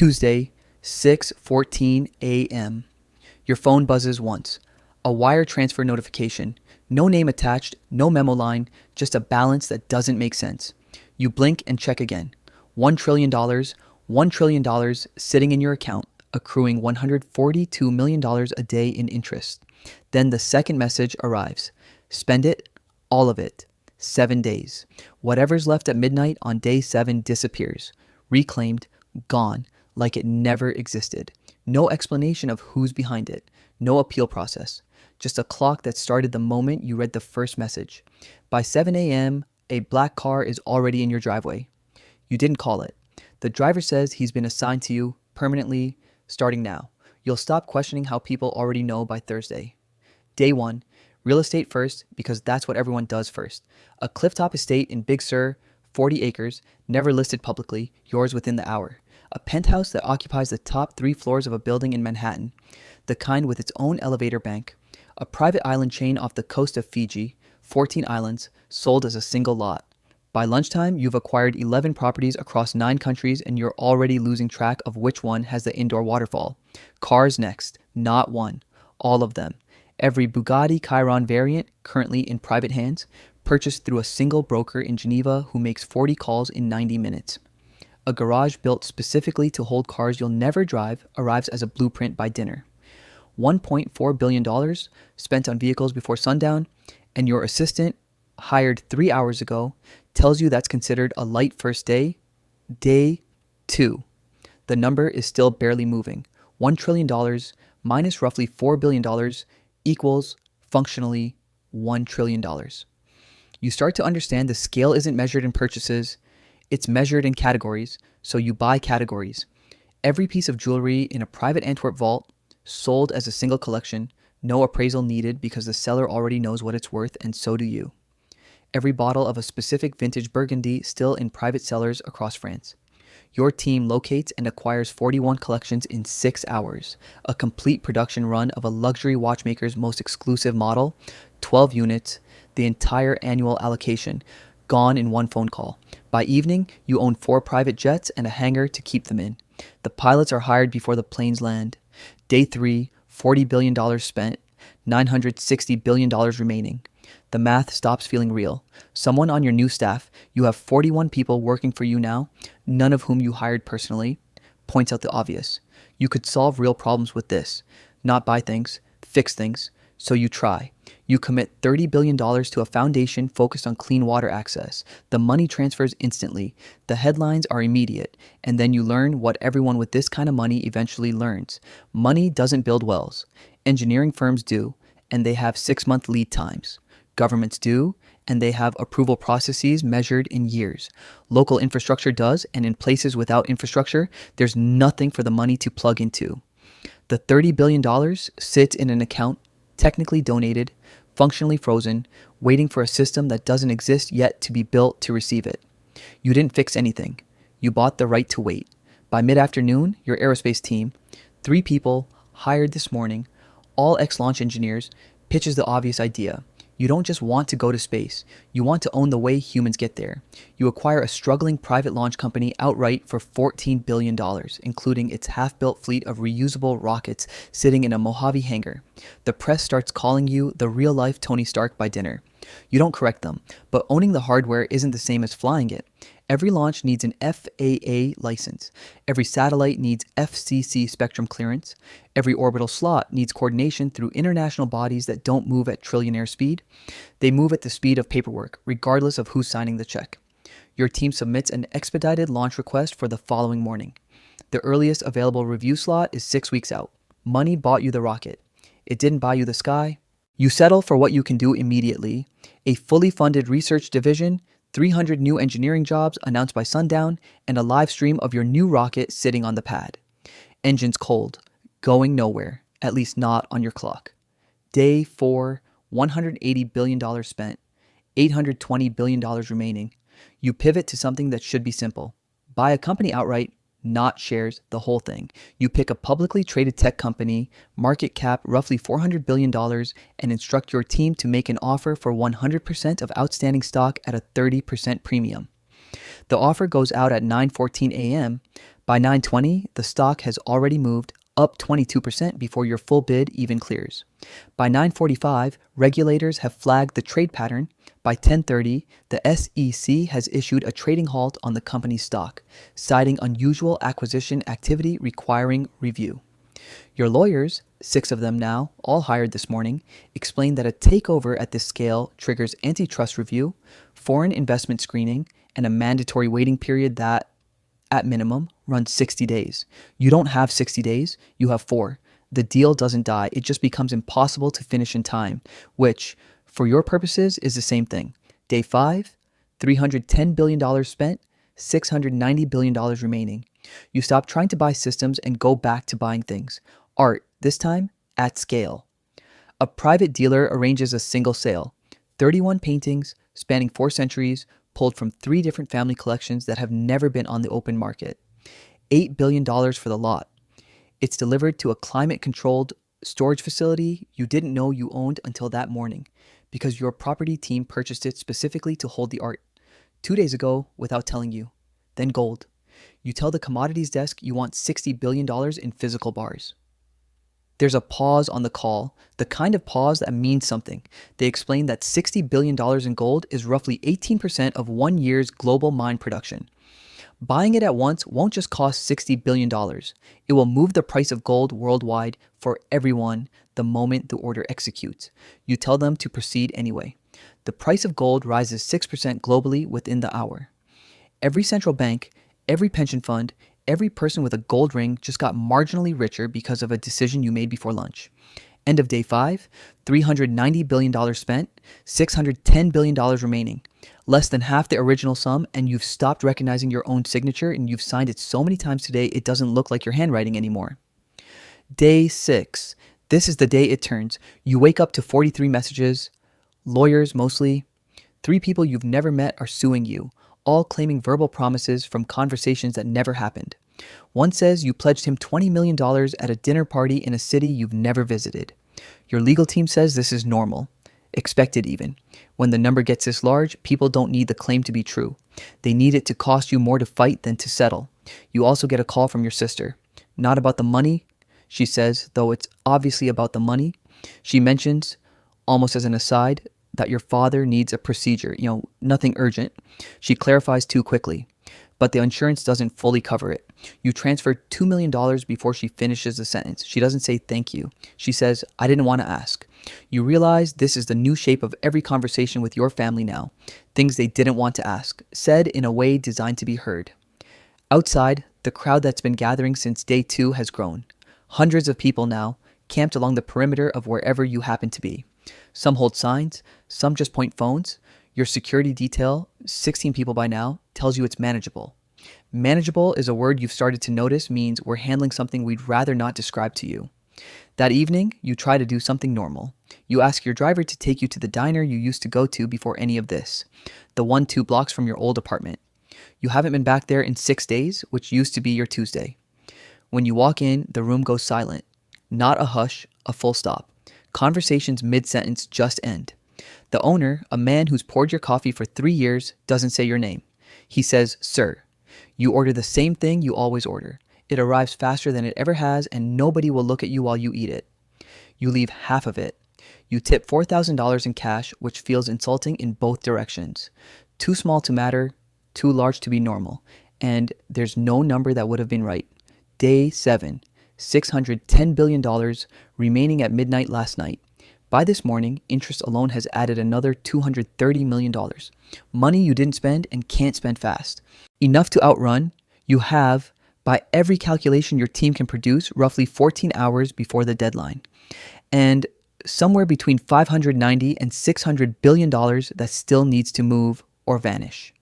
Tuesday, 6:14 a.m. Your phone buzzes once. A wire transfer notification. No name attached, no memo line, just a balance that doesn't make sense. You blink and check again. $1 trillion, $1 trillion sitting in your account, accruing $142 million a day in interest. Then the second message arrives. Spend it, all of it. 7 days. Whatever's left at midnight on day 7 disappears. Reclaimed, gone, like it never existed. No explanation of who's behind it. No appeal process. Just a clock that started the moment you read the first message. By 7 a.m., a black car is already in your driveway. You didn't call it. The driver says he's been assigned to you permanently starting now. You'll stop questioning how people already know by Thursday. Day 1. Real estate first, because that's what everyone does first. A clifftop estate in Big Sur, 40 acres, never listed publicly, yours within the hour. A penthouse that occupies the top 3 floors of a building in Manhattan, the kind with its own elevator bank. A private island chain off the coast of Fiji, 14 islands, sold as a single lot. By lunchtime, you've acquired 11 properties across 9 countries and you're already losing track of which one has the indoor waterfall. Cars next, not one, all of them. Every Bugatti Chiron variant, currently in private hands, purchased through a single broker in Geneva who makes 40 calls in 90 minutes. A garage built specifically to hold cars you'll never drive arrives as a blueprint by dinner. $1.4 billion spent on vehicles before sundown, and your assistant, hired 3 hours ago, tells you that's considered a light first day. Day 2. The number is still barely moving. $1 trillion minus roughly $4 billion equals, functionally, $1 trillion. You start to understand the scale isn't measured in purchases, it's measured in categories, so you buy categories. Every piece of jewelry in a private Antwerp vault, sold as a single collection, no appraisal needed because the seller already knows what it's worth and so do you. Every bottle of a specific vintage Burgundy still in private cellars across France. Your team locates and acquires 41 collections in 6 hours, a complete production run of a luxury watchmaker's most exclusive model, 12 units, the entire annual allocation, gone in one phone call. By evening, you own 4 private jets and a hangar to keep them in. The pilots are hired before the planes land. Day 3, $40 billion spent, $960 billion remaining. The math stops feeling real. Someone on your new staff, you have 41 people working for you now, none of whom you hired personally, points out the obvious. You could solve real problems with this. Not buy things, fix things. So you try. You commit $30 billion to a foundation focused on clean water access. The money transfers instantly. The headlines are immediate. And then you learn what everyone with this kind of money eventually learns. Money doesn't build wells. Engineering firms do, and they have 6-month lead times. Governments do, and they have approval processes measured in years. Local infrastructure does, and in places without infrastructure, there's nothing for the money to plug into. The $30 billion sits in an account technically donated, functionally frozen, waiting for a system that doesn't exist yet to be built to receive it. You didn't fix anything. You bought the right to wait. By mid-afternoon, your aerospace team, 3 people, hired this morning, all ex-launch engineers, pitches the obvious idea. You don't just want to go to space. You want to own the way humans get there. You acquire a struggling private launch company outright for $14 billion, including its half-built fleet of reusable rockets sitting in a Mojave hangar. The press starts calling you the real-life Tony Stark by dinner. You don't correct them, but owning the hardware isn't the same as flying it. Every launch needs an FAA license. Every satellite needs FCC spectrum clearance. Every orbital slot needs coordination through international bodies that don't move at Trillionaire speed. They move at the speed of paperwork, regardless of who's signing the check. Your team submits an expedited launch request for the following morning. The earliest available review slot is 6 weeks out. Money bought you the rocket. It didn't buy you the sky. You settle for what you can do immediately. A fully funded research division, 300 new engineering jobs announced by sundown, and a live stream of your new rocket sitting on the pad. Engines cold, going nowhere, at least not on your clock. Day 4, $180 billion spent, $820 billion remaining. You pivot to something that should be simple. Buy a company outright, not shares, the whole thing. You pick a publicly traded tech company, market cap roughly $400 billion, and instruct your team to make an offer for 100% of outstanding stock at a 30% premium. The offer goes out at 9:14 a.m. By 9:20, the stock has already moved up 22% before your full bid even clears. By 9:45, regulators have flagged the trade pattern. By 10:30, the SEC has issued a trading halt on the company's stock, citing unusual acquisition activity requiring review. Your lawyers, 6 of them now, all hired this morning, explained that a takeover at this scale triggers antitrust review, foreign investment screening, and a mandatory waiting period that, at minimum, runs 60 days. You don't have 60 days, you have 4. The deal doesn't die, it just becomes impossible to finish in time, which, for your purposes, is the same thing. Day 5, $310 billion spent, $690 billion remaining. You stop trying to buy systems and go back to buying things. Art, this time, at scale. A private dealer arranges a single sale. 31 paintings, spanning 4 centuries, pulled from 3 different family collections that have never been on the open market. $8 billion for the lot. It's delivered to a climate-controlled storage facility you didn't know you owned until that morning, because your property team purchased it specifically to hold the art. 2 days ago, without telling you. Then gold. You tell the commodities desk you want $60 billion in physical bars. There's a pause on the call, the kind of pause that means something. They explain that $60 billion in gold is roughly 18% of 1 year's global mine production. Buying it at once won't just cost $60 billion. It will move the price of gold worldwide for everyone the moment the order executes. You tell them to proceed anyway. The price of gold rises 6% globally within the hour. Every central bank, every pension fund, every person with a gold ring just got marginally richer because of a decision you made before lunch. End of day 5, $390 billion spent, $610 billion remaining. Less than half the original sum, and you've stopped recognizing your own signature, and you've signed it so many times today it doesn't look like your handwriting anymore. Day 6. This is the day it turns. You wake up to 43 messages, lawyers mostly. 3 people you've never met are suing you, all claiming verbal promises from conversations that never happened. One says you pledged him $20 million at a dinner party in a city you've never visited. Your legal team says this is normal, expected even. When the number gets this large, people don't need the claim to be true. They need it to cost you more to fight than to settle. You also get a call from your sister. Not about the money, she says, though it's obviously about the money. She mentions, almost as an aside, that your father needs a procedure, nothing urgent. She clarifies too quickly, but the insurance doesn't fully cover it. You transfer $2 million before she finishes the sentence. She doesn't say thank you. She says, I didn't want to ask. You realize this is the new shape of every conversation with your family now. Things they didn't want to ask, said in a way designed to be heard. Outside, the crowd that's been gathering since day 2 has grown. Hundreds of people now, camped along the perimeter of wherever you happen to be. Some hold signs, some just point phones. Your security detail, 16 people by now, tells you it's manageable. Manageable is a word you've started to notice means we're handling something we'd rather not describe to you. That evening, you try to do something normal. You ask your driver to take you to the diner you used to go to before any of this, the one 2 blocks from your old apartment. You haven't been back there in 6 days, which used to be your Tuesday. When you walk in, the room goes silent. Not a hush, a full stop. Conversations mid-sentence just end. The owner, a man who's poured your coffee for 3 years, doesn't say your name. He says, sir. You order the same thing you always order. It arrives faster than it ever has, and nobody will look at you while you eat it. You leave half of it. You tip $4,000 in cash, which feels insulting in both directions. Too small to matter, too large to be normal, and there's no number that would have been right. Day 7, $610 billion remaining at midnight last night. By this morning, interest alone has added another $230 million. Money you didn't spend and can't spend fast. Enough to outrun, you have, by every calculation your team can produce, roughly 14 hours before the deadline. And somewhere between $590 and $600 billion that still needs to move or vanish.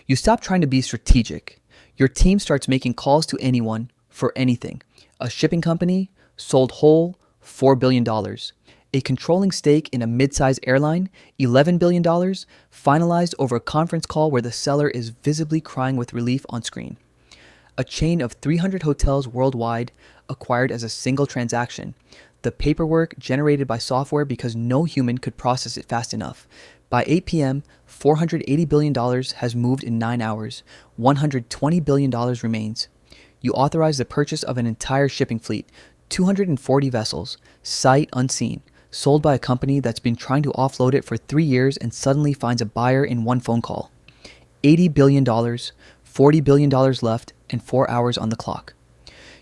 You stop trying to be strategic. Your team starts making calls to anyone for anything. A shipping company, sold whole, $4 billion. A controlling stake in a mid-sized airline, $11 billion, finalized over a conference call where the seller is visibly crying with relief on screen. A chain of 300 hotels worldwide acquired as a single transaction. The paperwork generated by software because no human could process it fast enough. By 8 p.m., $480 billion has moved in 9 hours. $120 billion remains. You authorize the purchase of an entire shipping fleet, 240 vessels, sight unseen, sold by a company that's been trying to offload it for 3 years and suddenly finds a buyer in one phone call. $80 billion, $40 billion left, and 4 hours on the clock.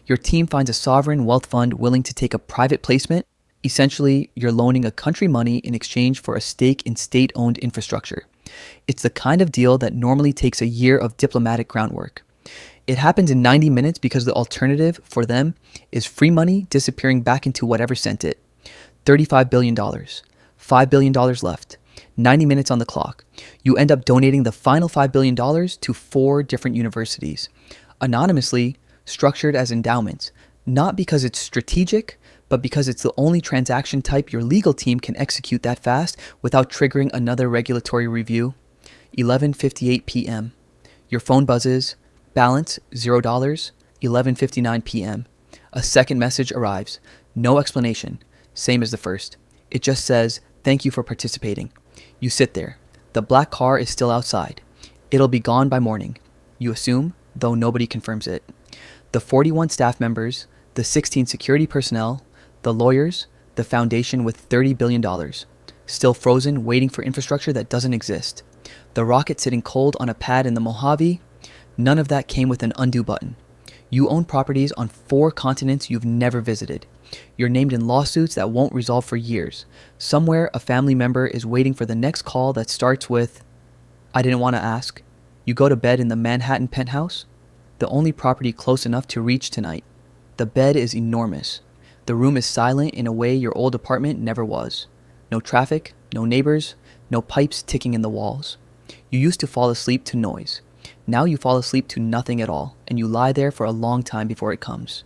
Your team finds a sovereign wealth fund willing to take a private placement. Essentially, you're loaning a country money in exchange for a stake in state-owned infrastructure. It's the kind of deal that normally takes a year of diplomatic groundwork. It happens in 90 minutes because the alternative for them is free money disappearing back into whatever sent it. $35 billion, $5 billion left, 90 minutes on the clock. You end up donating the final $5 billion to 4 different universities, anonymously structured as endowments, not because it's strategic, but because it's the only transaction type your legal team can execute that fast without triggering another regulatory review. 11:58 p.m. Your phone buzzes. Balance $0. 11:59 p.m. A second message arrives. No explanation. Same as the first. It just says, "Thank you for participating." You sit there. The black car is still outside. It'll be gone by morning. You assume, though nobody confirms it. The 41 staff members, the 16 security personnel, the lawyers, the foundation with $30 billion, still frozen, waiting for infrastructure that doesn't exist. The rocket sitting cold on a pad in the Mojave. None of that came with an undo button. You own properties on 4 continents you've never visited. You're named in lawsuits that won't resolve for years. Somewhere, a family member is waiting for the next call that starts with, "I didn't want to ask." You go to bed in the Manhattan penthouse, the only property close enough to reach tonight. The bed is enormous. The room is silent in a way your old apartment never was. No traffic, no neighbors, no pipes ticking in the walls. You used to fall asleep to noise. Now you fall asleep to nothing at all, and you lie there for a long time before it comes.